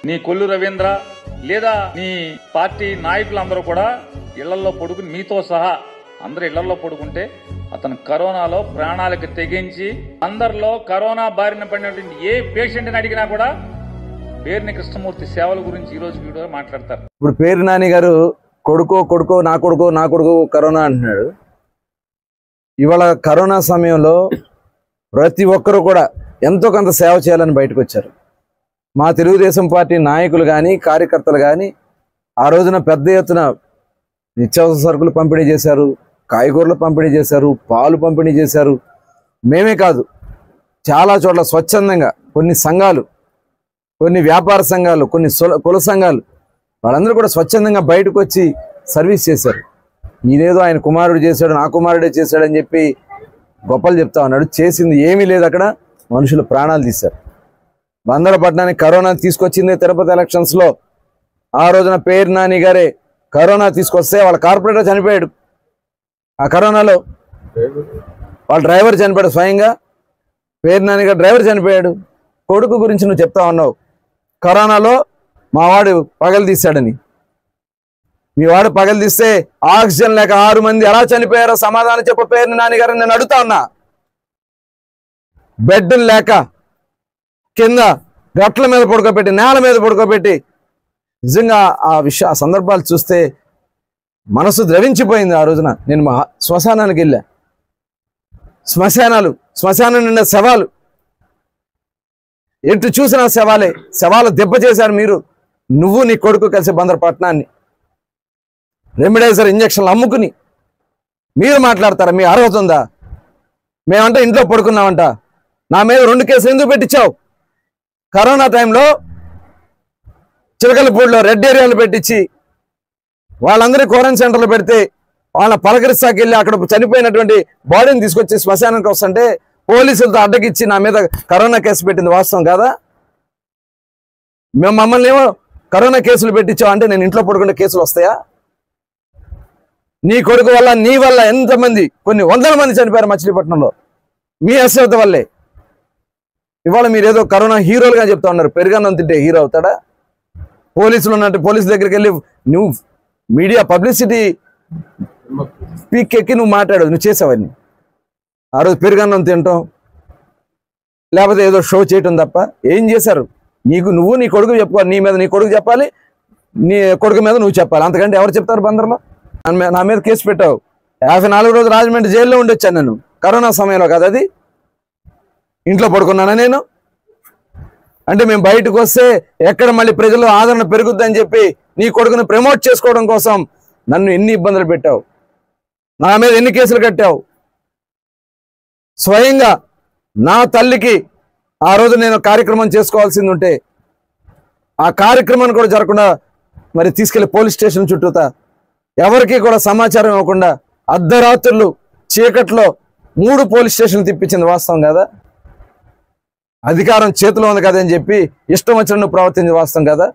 నీ కొల్లు రవీంద్ర లేదా నీ పార్టీ నాయకులందరూ కూడా ఇళ్లలో పడుకుని మీతో సహా అందరు ఇళ్లలో పడుకుంటే అతను కరోనాలో ప్రాణాలకు తెగించి అందరిలో కరోనా బారిన పడినటువంటి ఏ పేషెంట్ని అడిగినా కూడా పేర్ని కృష్ణమూర్తి సేవల గురించి ఈ రోజు వీడియో మాట్లాడతారు. ఇప్పుడు పేరు నాని గారు కొడుకో నా కొడుకు కరోనా అంటున్నాడు. ఇవాళ కరోనా సమయంలో ప్రతి ఒక్కరు కూడా ఎంతో కొంత సేవ చేయాలని బయటకు వచ్చారు. మా తెలుగుదేశం పార్టీ నాయకులు కానీ కార్యకర్తలు కానీ ఆ రోజున పెద్ద ఎత్తున నిత్యావసర సరుకులు పంపిణీ చేశారు, కాయగూరలు పంపిణీ చేశారు, పాలు పంపిణీ చేశారు. మేమే కాదు, చాలా చోట్ల స్వచ్ఛందంగా కొన్ని సంఘాలు, కొన్ని వ్యాపార సంఘాలు, కొన్ని కుల సంఘాలు వాళ్ళందరూ కూడా స్వచ్ఛందంగా బయటకు వచ్చి సర్వీస్ చేశారు. ఇదేదో ఆయన కుమారుడు చేశాడు, నా కుమారుడే చేశాడని చెప్పి గొప్పలు చెప్తా ఉన్నాడు. చేసింది ఏమీ లేదు. అక్కడ మనుషులు ప్రాణాలు తీశారు. బందరపట్నానికి కరోనా తీసుకొచ్చింది తిరుపతి ఎలక్షన్స్లో. ఆ రోజున పేరు నాని గారే కరోనా తీసుకొస్తే వాళ్ళ కార్పొరేటర్ చనిపోయాడు. ఆ కరోనాలో వాళ్ళ డ్రైవర్ చనిపోయాడు. స్వయంగా పేరు నాని గారు డ్రైవర్ చనిపోయాడు. కొడుకు గురించి నువ్వు చెప్తా ఉన్నావు, కరోనాలో మా వాడు పగలు తీశాడని. మీ వాడు పగలు తీస్తే ఆక్సిజన్ లేక 6 మంది ఎలా చనిపోయారో సమాధానం చెప్ప పేరు నాని గారు. నేను అడుగుతా ఉన్నా, బెడ్ లేక కింద గట్ల మీద పడుకోబెట్టి, నేల మీద పడుకోబెట్టి, నిజంగా ఆ సందర్భాలు చూస్తే మనసు ద్రవించిపోయింది. ఆ రోజున నేను శ్మశానానికి వెళ్ళా. శ్మశానం నిండా శవాలు, ఎటు చూసిన శవాలు దెబ్బ చేశారు మీరు, నువ్వు నీ కొడుకు కలిసి బందరపట్నాన్ని రెమిడైజర్ ఇంజక్షన్లు అమ్ముకుని మీరు మాట్లాడతారా? మీ అర్హత ఉందా? మేమంటే ఇంట్లో పడుకున్నామంట. నా మీద 2 కేసులు ఎందుకు పెట్టించావు? కరోనా టైంలో చిలకలపూడిలో రెడ్ ఏరియాలు పెట్టించి వాళ్ళందరినీ క్వారంటైన్ సెంటర్లో పెడితే వాళ్ళ పలకరిస్తాకి వెళ్ళి అక్కడ చనిపోయినటువంటి బాడీని తీసుకొచ్చి శ్మశానానికి వస్తుంటే పోలీసులతో అడ్డగిచ్చి నా మీద కరోనా కేసు పెట్టింది వాస్తవం కాదా? మమ్మల్ని ఏమో కరోనా కేసులు పెట్టించావు అంటే నేను ఇంట్లో పడుకునే కేసులు వస్తాయా? నీ కొడుకు వల్ల, నీ వల్ల ఎంతమంది, కొన్ని 100 మంది చనిపోయారు మచిలీపట్నంలో మీ అశ్రద్ధ వల్లే. ఇవాళ మీరు ఏదో కరోనా హీరోలుగా చెప్తా ఉన్నారు. పెరుగన్నం తింటే హీరో అవుతాడా? పోలీసులు ఉన్నట్టు పోలీసు దగ్గరికి వెళ్ళి నువ్వు మీడియా పబ్లిసిటీ పీకెక్కి నువ్వు మాట్లాడు, నువ్వు చేసావన్నీ. ఆ రోజు పెరుగన్నం తింటాం లేకపోతే ఏదో షో చేయటం తప్ప ఏం చేశారు? నువ్వు నీ కొడుకు చెప్పుకోవాలి. నీ మీద నీ కొడుకు చెప్పాలి, నీ కొడుకు మీద నువ్వు చెప్పాలి. అంతకంటే ఎవరు చెప్తారు? బందర్లో నా మీద కేసు పెట్టావు. 54 రోజులు రాజమండ్రి జైల్లో ఉండొచ్చాను నేను కరోనా సమయంలో కదా. అది ఇంట్లో పడుకున్నానా నేను? అంటే మేము బయటకు వస్తే ఎక్కడ మళ్ళీ ప్రజలు ఆదరణ పెరుగుద్దని చెప్పి నీ కొడుకుని ప్రమోట్ చేసుకోవడం కోసం నన్ను ఎన్ని ఇబ్బందులు పెట్టావు, నా మీద ఎన్ని కేసులు కట్టావు. స్వయంగా నా తల్లికి ఆ రోజు నేను కార్యక్రమం చేసుకోవాల్సింది ఉంటే ఆ కార్యక్రమాన్ని కూడా జరగకుండా మరి తీసుకెళ్లి పోలీస్ స్టేషన్ చుట్టూతా ఎవరికి కూడా సమాచారం ఇవ్వకుండా అర్ధరాత్రులు చీకట్లో 3 పోలీస్ స్టేషన్లు తిప్పించింది వాస్తవం కదా? అధికారం చేతిలో ఉంది కదా అని చెప్పి ఇష్టం వచ్చినట్టు ప్రవర్తించింది వాస్తవం కదా?